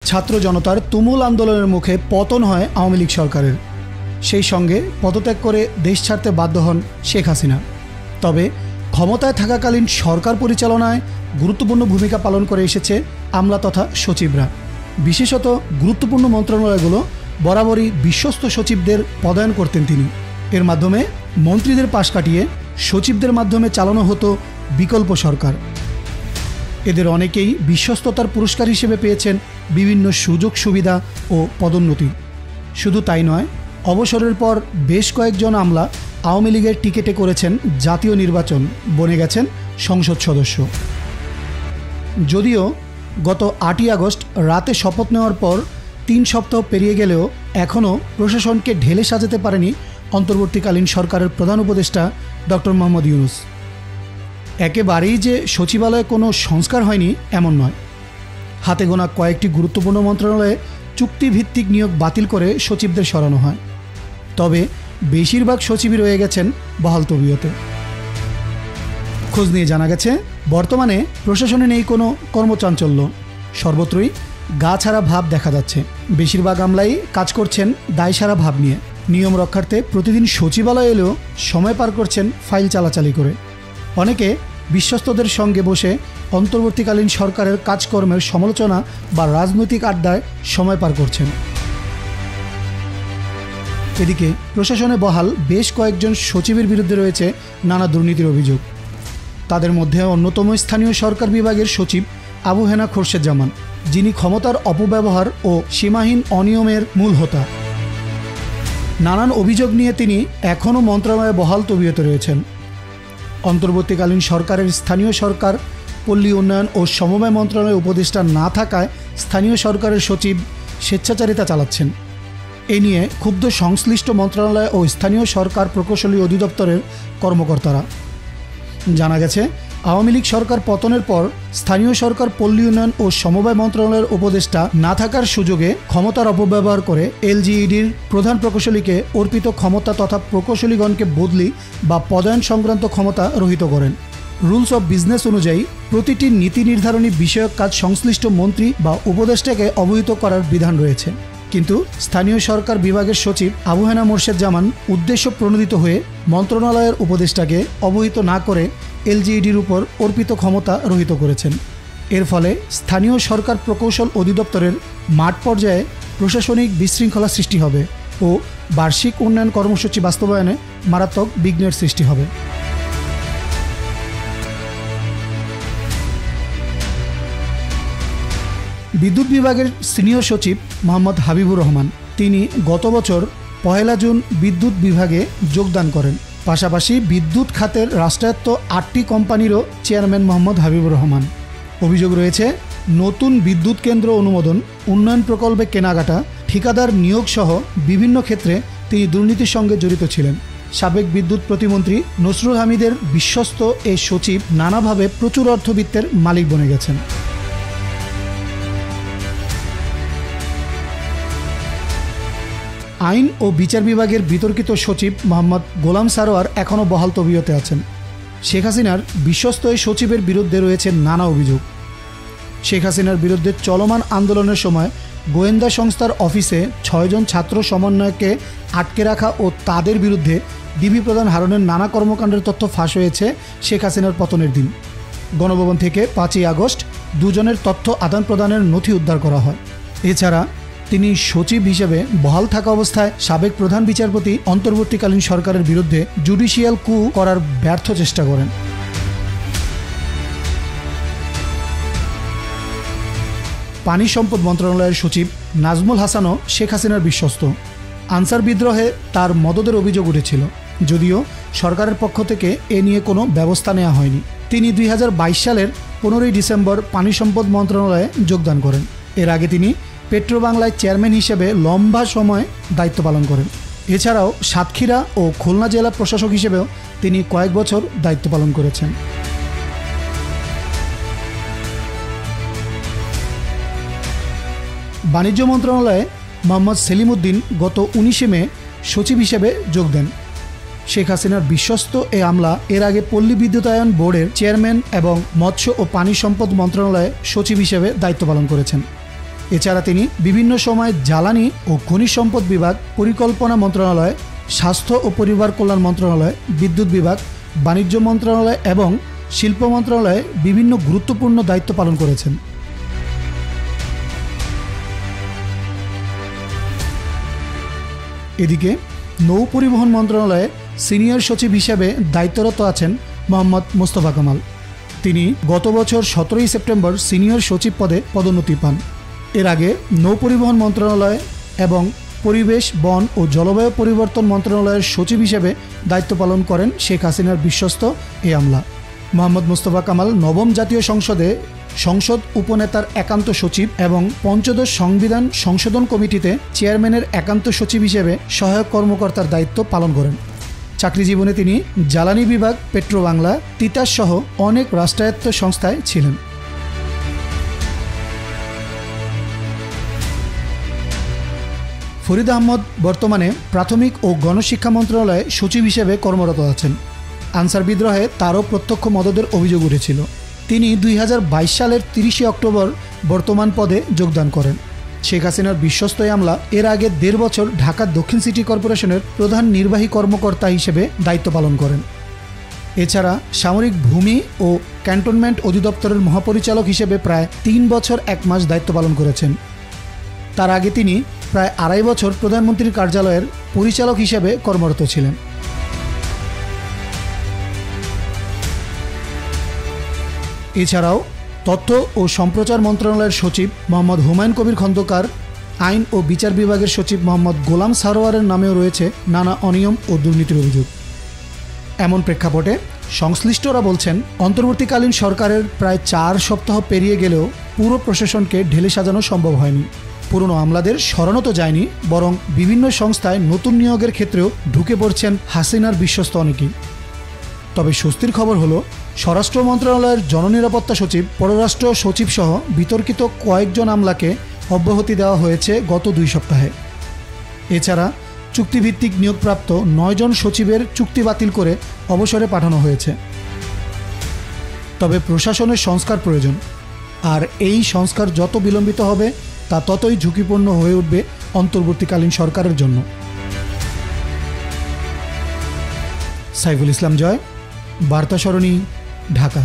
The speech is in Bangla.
ছাত্র জনতার তুমুল আন্দোলনের মুখে পতন হয় আওয়ামী লীগ সরকারের। সেই সঙ্গে পদত্যাগ করে দেশ ছাড়তে বাধ্য হন শেখ হাসিনা। তবে ক্ষমতায় থাকাকালীন সরকার পরিচালনায় গুরুত্বপূর্ণ ভূমিকা পালন করে এসেছে আমলা তথা সচিবরা। বিশেষত গুরুত্বপূর্ণ মন্ত্রণালয়গুলো বরাবরই বিশ্বস্ত সচিবদের পদায়ন করতেন তিনি। এর মাধ্যমে মন্ত্রীদের পাশ কাটিয়ে সচিবদের মাধ্যমে চালানো হতো বিকল্প সরকার। এদের অনেকেই বিশ্বস্ততার পুরস্কার হিসেবে পেয়েছেন বিভিন্ন সুযোগ সুবিধা ও পদোন্নতি। শুধু তাই নয়, অবসরের পর বেশ কয়েকজন আমলা আওয়ামী লীগের টিকেটে করেছেন জাতীয় নির্বাচন, বনে গেছেন সংসদ সদস্য। যদিও গত 8ই আগস্ট রাতে শপথ নেওয়ার পর 3 সপ্তাহ পেরিয়ে গেলেও এখনও প্রশাসনকে ঢেলে সাজাতে পারেনি অন্তর্বর্তীকালীন সরকারের প্রধান উপদেষ্টা ডক্টর মোহাম্মদ ইউনূস। একেবারেই যে সচিবালয়ে কোনো সংস্কার হয়নি এমন নয়। হাতে গোনা কয়েকটি গুরুত্বপূর্ণ মন্ত্রণালয়ে চুক্তিভিত্তিক নিয়োগ বাতিল করে সচিবদের সরানো হয়। তবে বেশিরভাগ সচিবই রয়ে গেছেন বহাল তবিয়তে। খোঁজ নিয়ে জানা গেছে, বর্তমানে প্রশাসনে নেই কোনো কর্মচাঞ্চল্য, সর্বত্রই গা ছাড়া ভাব দেখা যাচ্ছে। বেশিরভাগ আমলাই কাজ করছেন দায়সারা ভাব নিয়ে। নিয়ম রক্ষার্থে প্রতিদিন সচিবালয়ে এলেও সময় পার করছেন ফাইল চালাচালি করে। অনেকে বিশ্বস্তদের সঙ্গে বসে অন্তর্বর্তীকালীন সরকারের কাজকর্মের সমালোচনা বা রাজনৈতিক আড্ডায় সময় পার করছেন। এদিকে প্রশাসনে বহাল বেশ কয়েকজন সচিবের বিরুদ্ধে রয়েছে নানা দুর্নীতির অভিযোগ। তাদের মধ্যে অন্যতম স্থানীয় সরকার বিভাগের সচিব আবু হেনা খোরশেদ জামান, যিনি ক্ষমতার অপব্যবহার ও সীমাহীন অনিয়মের মূল হোতা। নানান অভিযোগ নিয়ে তিনি এখনও মন্ত্রণালয়ে বহাল তবিয়তে রয়েছেন। অন্তর্বর্তীকালীন সরকারের স্থানীয় সরকার, পল্লী উন্নয়ন ও সমবায় মন্ত্রণালয়ের উপদেষ্টা না থাকায় স্থানীয় সরকারের সচিব স্বেচ্ছাচারিতা চালাচ্ছেন। এ নিয়ে ক্ষুব্ধ সংশ্লিষ্ট মন্ত্রণালয় ও স্থানীয় সরকার প্রকৌশলী অধিদপ্তরের কর্মকর্তারা। জানা গেছে, আওয়ামী লীগ সরকার পতনের পর স্থানীয় সরকার, পল্লী উন্নয়ন ও সমবায় মন্ত্রণালয়ের উপদেষ্টা না থাকার সুযোগে ক্ষমতার অপব্যবহার করে এলজিইডির প্রধান প্রকৌশলীকে অর্পিত ক্ষমতা তথা প্রকৌশলীগণকে বদলি বা পদায়ন সংক্রান্ত ক্ষমতা রহিত করেন। রুলস অব বিজনেস অনুযায়ী প্রতিটি নীতি নির্ধারণী বিষয়ক কাজ সংশ্লিষ্ট মন্ত্রী বা উপদেষ্টাকে অবহিত করার বিধান রয়েছে। কিন্তু স্থানীয় সরকার বিভাগের সচিব আবু হেনা মোরশেদ জামান উদ্দেশ্য প্রণোদিত হয়ে মন্ত্রণালয়ের উপদেষ্টাকে অবহিত না করে এলজিইডির উপর অর্পিত ক্ষমতা রহিত করেছেন। এর ফলে স্থানীয় সরকার প্রকৌশল অধিদপ্তরের মাঠ পর্যায়ে প্রশাসনিক বিশৃঙ্খলা সৃষ্টি হবে ও বার্ষিক উন্নয়ন কর্মসূচি বাস্তবায়নে মারাত্মক বিঘ্নের সৃষ্টি হবে। বিদ্যুৎ বিভাগের সিনিয়র সচিব মোহাম্মদ হাবিবুর রহমান, তিনি গত বছর 1 জুন বিদ্যুৎ বিভাগে যোগদান করেন। পাশাপাশি বিদ্যুৎ খাতের রাষ্ট্রায়ত্ত 8টি কোম্পানিরও চেয়ারম্যান মোহাম্মদ হাবিবুর রহমান। অভিযোগ রয়েছে, নতুন বিদ্যুৎ কেন্দ্র অনুমোদন, উন্নয়ন প্রকল্পে কেনাকাটা, ঠিকাদার নিয়োগ সহ বিভিন্ন ক্ষেত্রে তিনি দুর্নীতির সঙ্গে জড়িত ছিলেন। সাবেক বিদ্যুৎ প্রতিমন্ত্রী নসরুল হামিদের বিশ্বস্ত এই সচিব নানাভাবে প্রচুর অর্থবিত্তের মালিক বনে গেছেন। আইন ও বিচার বিভাগের বিতর্কিত সচিব মোহাম্মদ গোলাম সারোয়ার এখনও বহাল তবিয়তে আছেন। শেখ হাসিনার বিশ্বস্ত এই সচিবের বিরুদ্ধে রয়েছে নানা অভিযোগ। শেখ হাসিনার বিরুদ্ধে চলমান আন্দোলনের সময় গোয়েন্দা সংস্থার অফিসে 6 জন ছাত্র সমন্বয়ককে আটকে রাখা ও তাদের বিরুদ্ধে ডিবি প্রধান হারুনের নানা কর্মকাণ্ডের তথ্য ফাঁস হয়েছে শেখ হাসিনার পতনের দিন। গণভবন থেকে 5ই আগস্ট 2 জনের তথ্য আদান প্রদানের নথি উদ্ধার করা হয়। এছাড়া তিনি সচিব হিসেবে বহাল থাকা অবস্থায় সাবেক প্রধান বিচারপতি অন্তর্বর্তীকালীন সরকারের বিরুদ্ধে জুডিশিয়াল কু করার ব্যর্থ চেষ্টা করেন। পানি সম্পদ মন্ত্রণালয়ের সচিব নাজমুল হাসানও শেখ হাসিনার বিশ্বস্ত। আনসার বিদ্রোহে তার মদদের অভিযোগ উঠেছিল, যদিও সরকারের পক্ষ থেকে এ নিয়ে কোনো ব্যবস্থা নেওয়া হয়নি। তিনি 2022 সালের 15ই ডিসেম্বর পানি সম্পদ মন্ত্রণালয়ে যোগদান করেন। এর আগে তিনি পেট্রো বাংলায় চেয়ারম্যান হিসেবে লম্বা সময় দায়িত্ব পালন করেন। এছাড়াও সাতক্ষীরা ও খুলনা জেলা প্রশাসক হিসেবেও তিনি কয়েক বছর দায়িত্ব পালন করেছেন। বাণিজ্য মন্ত্রণালয়ে মোহাম্মদ সেলিম উদ্দিন গত 19 মে সচিব হিসেবে যোগ দেন। শেখ হাসিনার বিশ্বস্ত এ আমলা এর আগে পল্লী বিদ্যুতায়ন বোর্ডের চেয়ারম্যান এবং মৎস্য ও পানি সম্পদ মন্ত্রণালয়ে সচিব হিসেবে দায়িত্ব পালন করেছেন। এছাড়া তিনি বিভিন্ন সময় জ্বালানি ও খনিজ সম্পদ বিভাগ, পরিকল্পনা মন্ত্রণালয়, স্বাস্থ্য ও পরিবার কল্যাণ মন্ত্রণালয়, বিদ্যুৎ বিভাগ, বাণিজ্য মন্ত্রণালয় এবং শিল্প মন্ত্রণালয়ে বিভিন্ন গুরুত্বপূর্ণ দায়িত্ব পালন করেছেন। এদিকে নৌ পরিবহন মন্ত্রণালয়ে সিনিয়র সচিব হিসেবে দায়িত্বরত আছেন মোহাম্মদ মোস্তফা কামাল। তিনি গত বছর 17 সেপ্টেম্বর সিনিয়র সচিব পদে পদোন্নতি পান। এর আগে নৌ পরিবহন মন্ত্রণালয় এবং পরিবেশ, বন ও জলবায়ু পরিবর্তন মন্ত্রণালয়ের সচিব হিসেবে দায়িত্ব পালন করেন শেখ হাসিনার বিশ্বস্ত এই আমলা। মোহাম্মদ মোস্তফা কামাল নবম জাতীয় সংসদে সংসদ উপনেতার একান্ত সচিব এবং পঞ্চদশ সংবিধান সংশোধন কমিটিতে চেয়ারম্যানের একান্ত সচিব হিসেবে সহায়ক কর্মকর্তার দায়িত্ব পালন করেন। চাকরি জীবনে তিনি জ্বালানি বিভাগ, পেট্রো বাংলা, তিতাস সহ অনেক রাষ্ট্রায়ত্ত সংস্থায় ছিলেন। ফরিদ আহমদ বর্তমানে প্রাথমিক ও গণশিক্ষা মন্ত্রণালয়ে সচিব হিসেবে কর্মরত আছেন। আনসার বিদ্রোহে তারও প্রত্যক্ষ মদদের অভিযোগ উঠেছিল। তিনি 2022 সালের 30 অক্টোবর বর্তমান পদে যোগদান করেন। শেখ হাসিনার বিশ্বস্ত এই আমলা এর আগে 1.5 বছর ঢাকা দক্ষিণ সিটি কর্পোরেশনের প্রধান নির্বাহী কর্মকর্তা হিসেবে দায়িত্ব পালন করেন। এছাড়া সামরিক ভূমি ও ক্যান্টনমেন্ট অধিদপ্তরের মহাপরিচালক হিসেবে প্রায় 3 বছর 1 মাস দায়িত্ব পালন করেছেন। তার আগে তিনি প্রায় 2.5 বছর প্রধানমন্ত্রীর কার্যালয়ের পরিচালক হিসেবে কর্মরত ছিলেন। এছাড়াও তথ্য ও সম্প্রচার মন্ত্রণালয়ের সচিব মোহাম্মদ হুমায়ুন কবির খন্দকার, আইন ও বিচার বিভাগের সচিব মোহাম্মদ গোলাম সারোয়ারের নামেও রয়েছে নানা অনিয়ম ও দুর্নীতির অভিযোগ। এমন প্রেক্ষাপটে সংশ্লিষ্টরা বলছেন, অন্তর্বর্তীকালীন সরকারের প্রায় 4 সপ্তাহ পেরিয়ে গেলেও পুরো প্রশাসনকে ঢেলে সাজানো সম্ভব হয়নি। পুরনো আমলাদের সরানো তো যায়নি, বরং বিভিন্ন সংস্থায় নতুন নিয়োগের ক্ষেত্রেও ঢুকে পড়ছেন হাসিনার বিশ্বস্ত অনেকেই। তবে স্বস্তির খবর হলো, স্বরাষ্ট্র মন্ত্রণালয়ের জননিরাপত্তা সচিব, পররাষ্ট্র সচিব সহ বিতর্কিত কয়েকজন আমলাকে অব্যাহতি দেওয়া হয়েছে গত 2 সপ্তাহে। এছাড়া চুক্তিভিত্তিক নিয়োগপ্রাপ্ত 9 জন সচিবের চুক্তি বাতিল করে অবসরে পাঠানো হয়েছে। তবে প্রশাসনের সংস্কার প্রয়োজন, আর এই সংস্কার যত বিলম্বিত হবে তা ততই ঝুঁকিপূর্ণ হয়ে উঠবে অন্তর্বর্তীকালীন সরকারের জন্য। সাইফুল ইসলাম জয়, বার্তা সরণি, ঢাকা।